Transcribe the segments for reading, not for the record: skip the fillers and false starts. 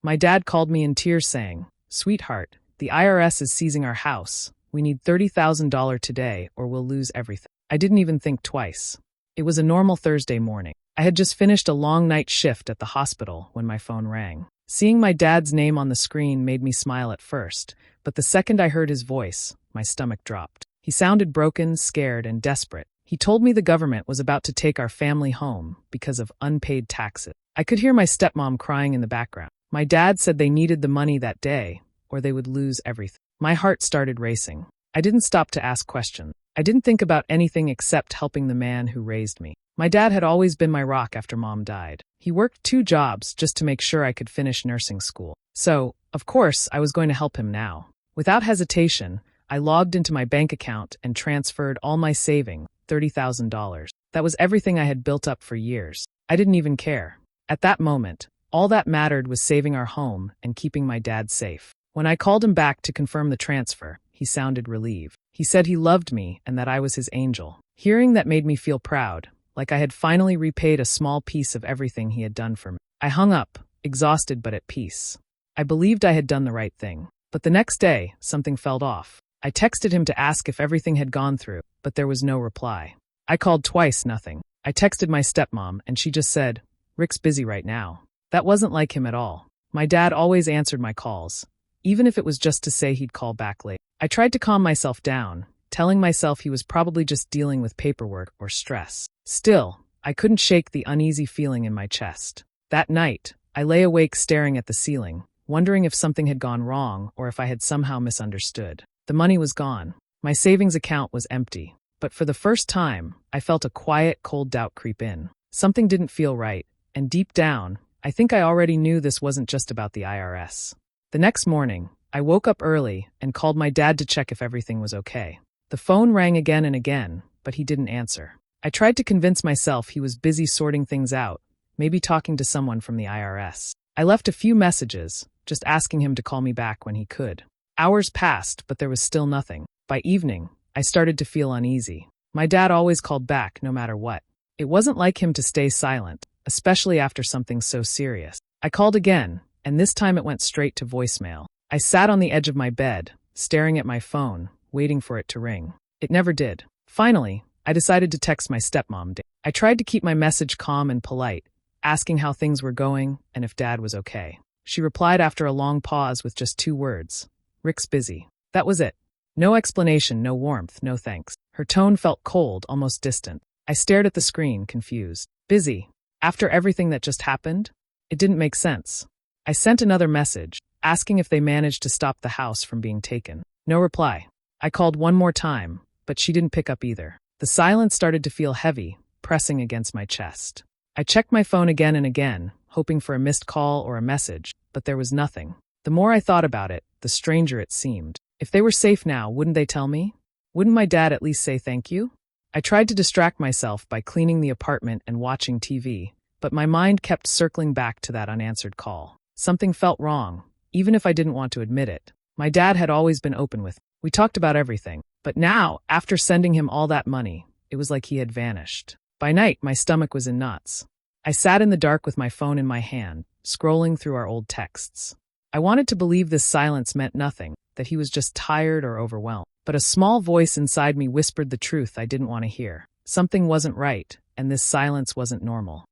My dad called me in tears saying, "Sweetheart, the IRS is seizing our house. We need $30,000 today or we'll lose everything." I didn't even think twice. It was a normal Thursday morning. I had just finished a long night shift at the hospital when my phone rang. Seeing my dad's name on the screen made me smile at first, but the second I heard his voice, my stomach dropped. He sounded broken, scared, and desperate. He told me the government was about to take our family home because of unpaid taxes. I could hear my stepmom crying in the background. My dad said they needed the money that day, or they would lose everything. My heart started racing. I didn't stop to ask questions. I didn't think about anything except helping the man who raised me. My dad had always been my rock after Mom died. He worked 2 jobs just to make sure I could finish nursing school. So, of course, I was going to help him now. Without hesitation, I logged into my bank account and transferred all my savings, $30,000. That was everything I had built up for years. I didn't even care. At that moment, all that mattered was saving our home and keeping my dad safe. When I called him back to confirm the transfer, he sounded relieved. He said he loved me and that I was his angel. Hearing that made me feel proud, like I had finally repaid a small piece of everything he had done for me. I hung up, exhausted but at peace. I believed I had done the right thing. But the next day, something felt off. I texted him to ask if everything had gone through, but there was no reply. I called twice, nothing. I texted my stepmom, and she just said, "Rick's busy right now." That wasn't like him at all. My dad always answered my calls, even if it was just to say he'd call back later. I tried to calm myself down, telling myself he was probably just dealing with paperwork or stress. Still, I couldn't shake the uneasy feeling in my chest. That night, I lay awake staring at the ceiling, wondering if something had gone wrong or if I had somehow misunderstood. The money was gone. My savings account was empty. But for the first time, I felt a quiet, cold doubt creep in. Something didn't feel right, and deep down, I think I already knew this wasn't just about the IRS. The next morning, I woke up early and called my dad to check if everything was okay. The phone rang again and again, but he didn't answer. I tried to convince myself he was busy sorting things out, maybe talking to someone from the IRS. I left a few messages, just asking him to call me back when he could. Hours passed, but there was still nothing. By evening, I started to feel uneasy. My dad always called back no matter what. It wasn't like him to stay silent, especially after something so serious. I called again, and this time it went straight to voicemail. I sat on the edge of my bed, staring at my phone, waiting for it to ring. It never did. Finally, I decided to text my stepmom. I tried to keep my message calm and polite, asking how things were going and if Dad was okay. She replied after a long pause with just 2 words. "Rick's busy." That was it. No explanation, no warmth, no thanks. Her tone felt cold, almost distant. I stared at the screen, confused. Busy? After everything that just happened? It didn't make sense. I sent another message, asking if they managed to stop the house from being taken. No reply. I called one more time, but she didn't pick up either. The silence started to feel heavy, pressing against my chest. I checked my phone again and again, hoping for a missed call or a message, but there was nothing. The more I thought about it, the stranger it seemed. If they were safe now, wouldn't they tell me? Wouldn't my dad at least say thank you? I tried to distract myself by cleaning the apartment and watching TV, but my mind kept circling back to that unanswered call. Something felt wrong, even if I didn't want to admit it. My dad had always been open with me. We talked about everything. But now, after sending him all that money, it was like he had vanished. By night, my stomach was in knots. I sat in the dark with my phone in my hand, scrolling through our old texts. I wanted to believe this silence meant nothing, that he was just tired or overwhelmed. But a small voice inside me whispered the truth I didn't want to hear. Something wasn't right, and this silence wasn't normal.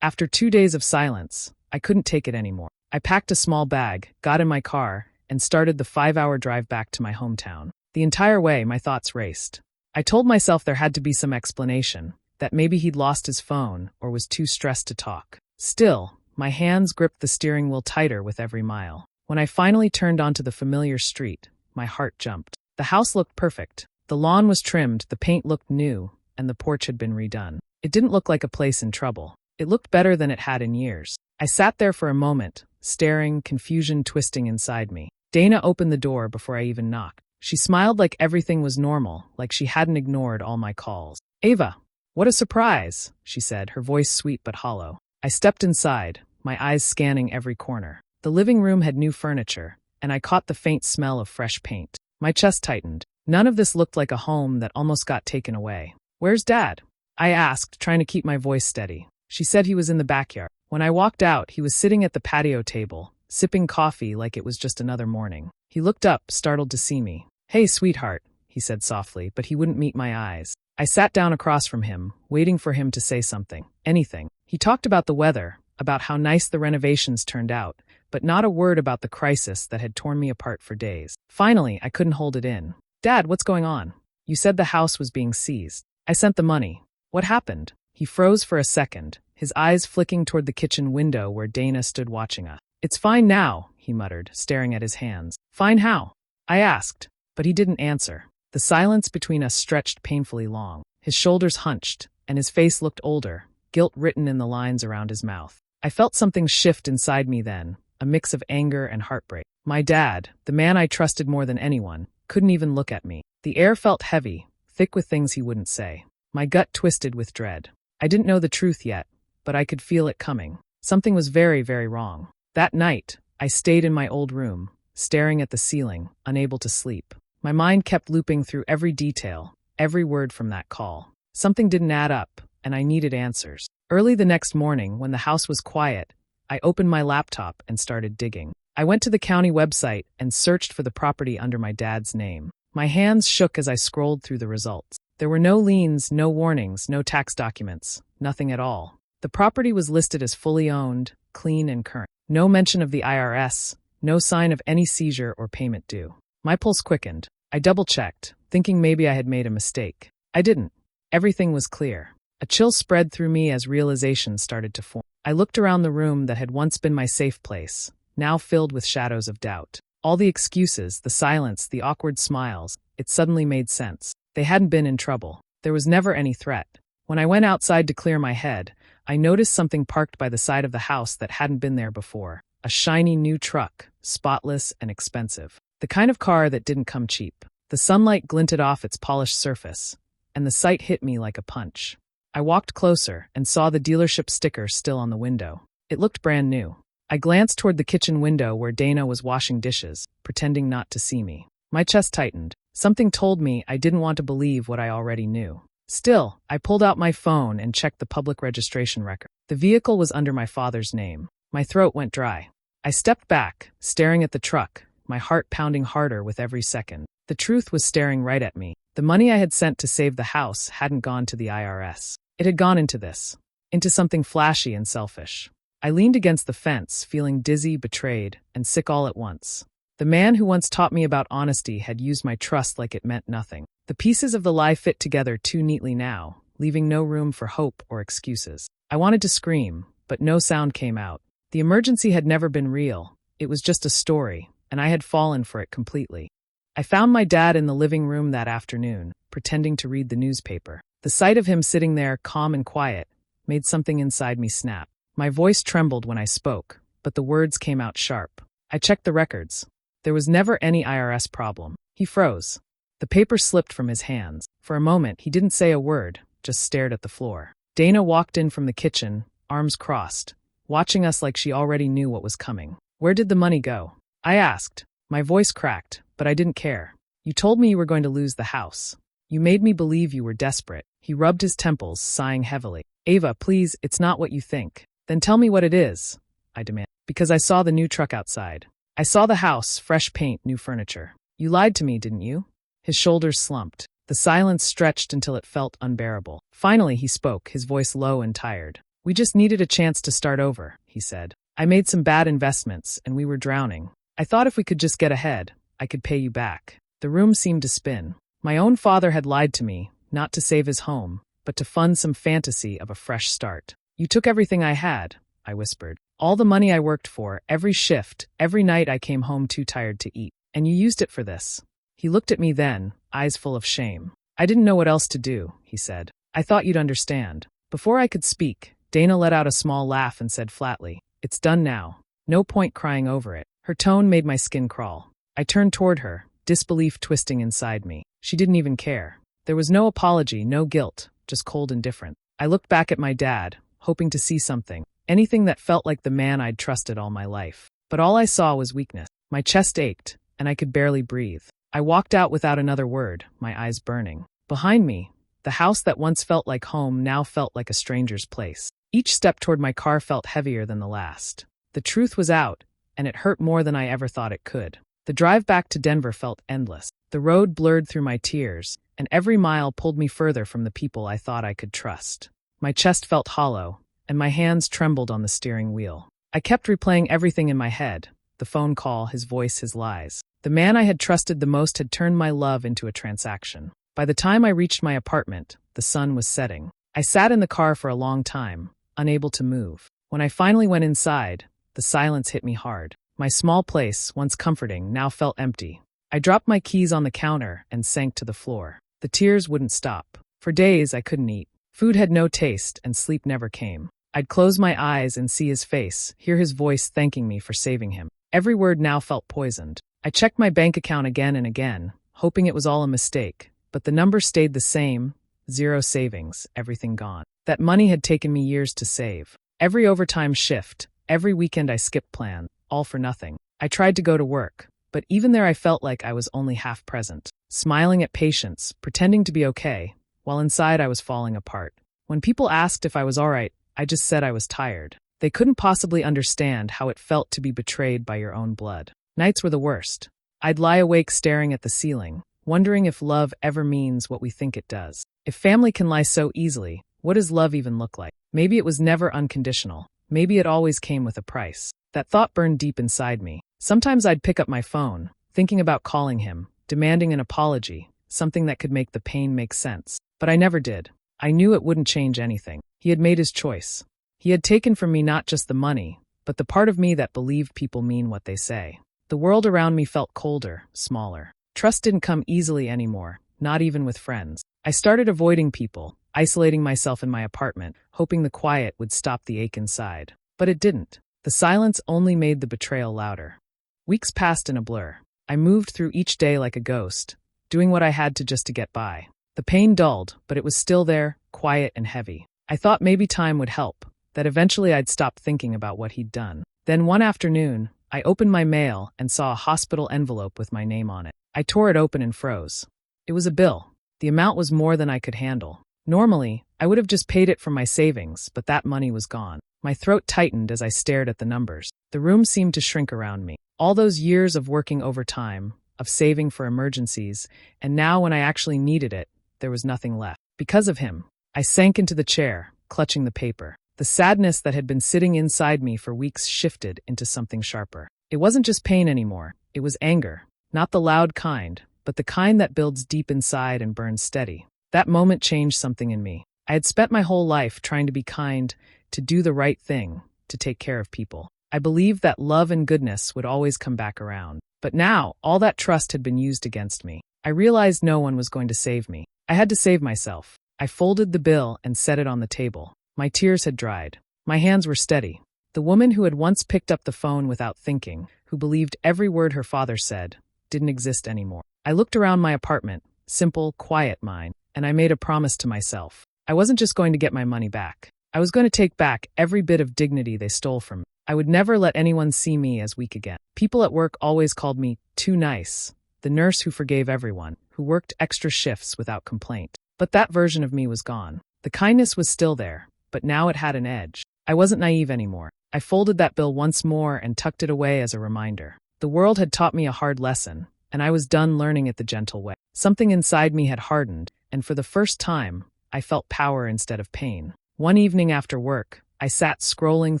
After 2 days of silence, I couldn't take it anymore. I packed a small bag, got in my car, and started the 5-hour drive back to my hometown. The entire way, my thoughts raced. I told myself there had to be some explanation, that maybe he'd lost his phone or was too stressed to talk. Still, my hands gripped the steering wheel tighter with every mile. When I finally turned onto the familiar street, my heart jumped. The house looked perfect. The lawn was trimmed, the paint looked new, and the porch had been redone. It didn't look like a place in trouble. It looked better than it had in years. I sat there for a moment, staring, confusion twisting inside me. Dana opened the door before I even knocked. She smiled like everything was normal, like she hadn't ignored all my calls. "Ava, what a surprise," she said, her voice sweet but hollow. I stepped inside, my eyes scanning every corner. The living room had new furniture, and I caught the faint smell of fresh paint. My chest tightened. None of this looked like a home that almost got taken away. "Where's Dad?" I asked, trying to keep my voice steady. She said he was in the backyard. When I walked out, he was sitting at the patio table, sipping coffee like it was just another morning. He looked up, startled to see me. "Hey, sweetheart," he said softly, but he wouldn't meet my eyes. I sat down across from him, waiting for him to say something, anything. He talked about the weather, about how nice the renovations turned out, but not a word about the crisis that had torn me apart for days. Finally, I couldn't hold it in. "Dad, what's going on? You said the house was being seized. I sent the money. What happened?" He froze for a second, his eyes flicking toward the kitchen window where Dana stood watching us. "It's fine now," he muttered, staring at his hands. "Fine how?" I asked, but he didn't answer. The silence between us stretched painfully long. His shoulders hunched, and his face looked older, guilt written in the lines around his mouth. I felt something shift inside me then, a mix of anger and heartbreak. My dad, the man I trusted more than anyone, couldn't even look at me. The air felt heavy, thick with things he wouldn't say. My gut twisted with dread. I didn't know the truth yet, but I could feel it coming. Something was very, very wrong. That night, I stayed in my old room, staring at the ceiling, unable to sleep. My mind kept looping through every detail, every word from that call. Something didn't add up, and I needed answers. Early the next morning, when the house was quiet, I opened my laptop and started digging. I went to the county website and searched for the property under my dad's name. My hands shook as I scrolled through the results. There were no liens, no warnings, no tax documents, nothing at all. The property was listed as fully owned, clean and current. No mention of the IRS, no sign of any seizure or payment due. My pulse quickened. I double-checked, thinking maybe I had made a mistake. I didn't. Everything was clear. A chill spread through me as realization started to form. I looked around the room that had once been my safe place, now filled with shadows of doubt. All the excuses, the silence, the awkward smiles, it suddenly made sense. They hadn't been in trouble. There was never any threat. When I went outside to clear my head, I noticed something parked by the side of the house that hadn't been there before. A shiny new truck, spotless and expensive. The kind of car that didn't come cheap. The sunlight glinted off its polished surface, and the sight hit me like a punch. I walked closer and saw the dealership sticker still on the window. It looked brand new. I glanced toward the kitchen window where Dana was washing dishes, pretending not to see me. My chest tightened. Something told me I didn't want to believe what I already knew. Still, I pulled out my phone and checked the public registration record. The vehicle was under my father's name. My throat went dry. I stepped back, staring at the truck, my heart pounding harder with every second. The truth was staring right at me. The money I had sent to save the house hadn't gone to the IRS. It had gone into this. Into something flashy and selfish. I leaned against the fence, feeling dizzy, betrayed, and sick all at once. The man who once taught me about honesty had used my trust like it meant nothing. The pieces of the lie fit together too neatly now, leaving no room for hope or excuses. I wanted to scream, but no sound came out. The emergency had never been real. It was just a story, and I had fallen for it completely. I found my dad in the living room that afternoon, pretending to read the newspaper. The sight of him sitting there, calm and quiet, made something inside me snap. My voice trembled when I spoke, but the words came out sharp. I checked the records. There was never any IRS problem. He froze. The paper slipped from his hands. For a moment, he didn't say a word, just stared at the floor. Dana walked in from the kitchen, arms crossed, watching us like she already knew what was coming. "Where did the money go?" I asked. My voice cracked, but I didn't care. "You told me you were going to lose the house. You made me believe you were desperate." He rubbed his temples, sighing heavily. "Ava, please, it's not what you think." "Then tell me what it is," I demanded. "Because I saw the new truck outside. I saw the house, fresh paint, new furniture. You lied to me, didn't you?" His shoulders slumped. The silence stretched until it felt unbearable. Finally, he spoke, his voice low and tired. "We just needed a chance to start over," he said. "I made some bad investments, and we were drowning. I thought if we could just get ahead, I could pay you back." The room seemed to spin. My own father had lied to me, not to save his home, but to fund some fantasy of a fresh start. "You took everything I had," I whispered. "All the money I worked for, every shift, every night I came home too tired to eat. And you used it for this." He looked at me then, eyes full of shame. "I didn't know what else to do," he said. "I thought you'd understand." Before I could speak, Dana let out a small laugh and said flatly, "It's done now. No point crying over it." Her tone made my skin crawl. I turned toward her, disbelief twisting inside me. She didn't even care. There was no apology, no guilt, just cold indifference. I looked back at my dad, hoping to see something, anything that felt like the man I'd trusted all my life. But all I saw was weakness. My chest ached, and I could barely breathe. I walked out without another word, my eyes burning. Behind me, the house that once felt like home now felt like a stranger's place. Each step toward my car felt heavier than the last. The truth was out, and it hurt more than I ever thought it could. The drive back to Denver felt endless. The road blurred through my tears, and every mile pulled me further from the people I thought I could trust. My chest felt hollow, and my hands trembled on the steering wheel. I kept replaying everything in my head: the phone call, his voice, his lies. The man I had trusted the most had turned my love into a transaction. By the time I reached my apartment, the sun was setting. I sat in the car for a long time, unable to move. When I finally went inside, the silence hit me hard. My small place, once comforting, now felt empty. I dropped my keys on the counter and sank to the floor. The tears wouldn't stop. For days, I couldn't eat. Food had no taste, and sleep never came. I'd close my eyes and see his face, hear his voice thanking me for saving him. Every word now felt poisoned. I checked my bank account again and again, hoping it was all a mistake, but the number stayed the same: 0 savings, everything gone. That money had taken me years to save. Every overtime shift, every weekend I skipped plans, all for nothing. I tried to go to work, but even there I felt like I was only half present, smiling at patients, pretending to be okay, while inside I was falling apart. When people asked if I was all right, I just said I was tired. They couldn't possibly understand how it felt to be betrayed by your own blood. Nights were the worst. I'd lie awake staring at the ceiling, wondering if love ever means what we think it does. If family can lie so easily, what does love even look like? Maybe it was never unconditional. Maybe it always came with a price. That thought burned deep inside me. Sometimes I'd pick up my phone, thinking about calling him, demanding an apology, something that could make the pain make sense. But I never did. I knew it wouldn't change anything. He had made his choice. He had taken from me not just the money, but the part of me that believed people mean what they say. The world around me felt colder, smaller. Trust didn't come easily anymore, not even with friends. I started avoiding people, isolating myself in my apartment, hoping the quiet would stop the ache inside. But it didn't. The silence only made the betrayal louder. Weeks passed in a blur. I moved through each day like a ghost, doing what I had to just to get by. The pain dulled, but it was still there, quiet and heavy. I thought maybe time would help, that eventually I'd stop thinking about what he'd done. Then one afternoon, I opened my mail and saw a hospital envelope with my name on it. I tore it open and froze. It was a bill. The amount was more than I could handle. Normally, I would have just paid it from my savings, but that money was gone. My throat tightened as I stared at the numbers. The room seemed to shrink around me. All those years of working overtime, of saving for emergencies, and now when I actually needed it, there was nothing left. Because of him, I sank into the chair, clutching the paper. The sadness that had been sitting inside me for weeks shifted into something sharper. It wasn't just pain anymore. It was anger. Not the loud kind, but the kind that builds deep inside and burns steady. That moment changed something in me. I had spent my whole life trying to be kind, to do the right thing, to take care of people. I believed that love and goodness would always come back around. But now, all that trust had been used against me. I realized no one was going to save me. I had to save myself. I folded the bill and set it on the table. My tears had dried. My hands were steady. The woman who had once picked up the phone without thinking, who believed every word her father said, didn't exist anymore. I looked around my apartment, simple, quiet mine, and I made a promise to myself. I wasn't just going to get my money back. I was going to take back every bit of dignity they stole from me. I would never let anyone see me as weak again. People at work always called me too nice, the nurse who forgave everyone, who worked extra shifts without complaint. But that version of me was gone. The kindness was still there, but now it had an edge. I wasn't naive anymore. I folded that bill once more and tucked it away as a reminder. The world had taught me a hard lesson, and I was done learning it the gentle way. Something inside me had hardened, and for the first time, I felt power instead of pain. One evening after work, I sat scrolling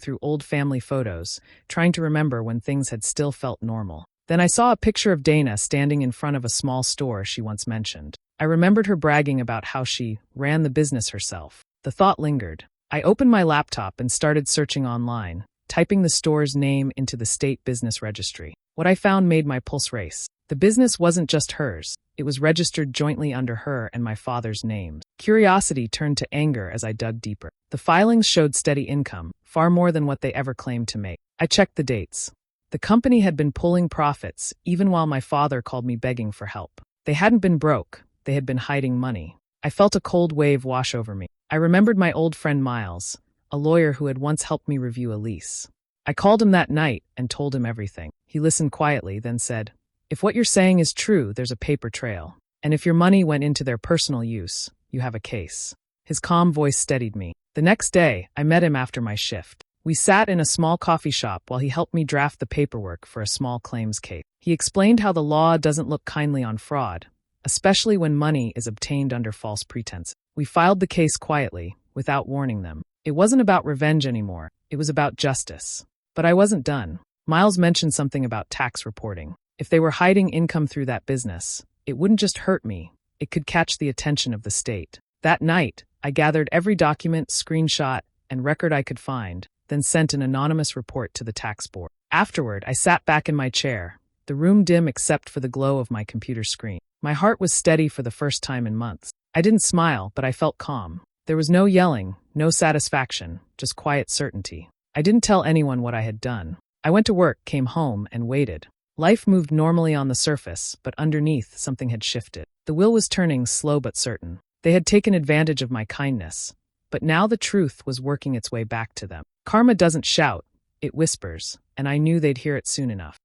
through old family photos, trying to remember when things had still felt normal. Then I saw a picture of Dana standing in front of a small store she once mentioned. I remembered her bragging about how she ran the business herself. The thought lingered. I opened my laptop and started searching online, typing the store's name into the state business registry. What I found made my pulse race. The business wasn't just hers. It was registered jointly under her and my father's names. Curiosity turned to anger as I dug deeper. The filings showed steady income, far more than what they ever claimed to make. I checked the dates. The company had been pulling profits, even while my father called me begging for help. They hadn't been broke. They had been hiding money. I felt a cold wave wash over me. I remembered my old friend Miles, a lawyer who had once helped me review a lease. I called him that night and told him everything. He listened quietly, then said, "If what you're saying is true, there's a paper trail. And if your money went into their personal use, you have a case." His calm voice steadied me. The next day, I met him after my shift. We sat in a small coffee shop while he helped me draft the paperwork for a small claims case. He explained how the law doesn't look kindly on fraud, especially when money is obtained under false pretenses. We filed the case quietly, without warning them. It wasn't about revenge anymore, it was about justice. But I wasn't done. Miles mentioned something about tax reporting. If they were hiding income through that business, it wouldn't just hurt me, it could catch the attention of the state. That night, I gathered every document, screenshot, and record I could find, then sent an anonymous report to the tax board. Afterward, I sat back in my chair, the room dim except for the glow of my computer screen. My heart was steady for the first time in months. I didn't smile, but I felt calm. There was no yelling, no satisfaction, just quiet certainty. I didn't tell anyone what I had done. I went to work, came home, and waited. Life moved normally on the surface, but underneath something had shifted. The wheel was turning, slow but certain. They had taken advantage of my kindness, but now the truth was working its way back to them. Karma doesn't shout, it whispers, and I knew they'd hear it soon enough.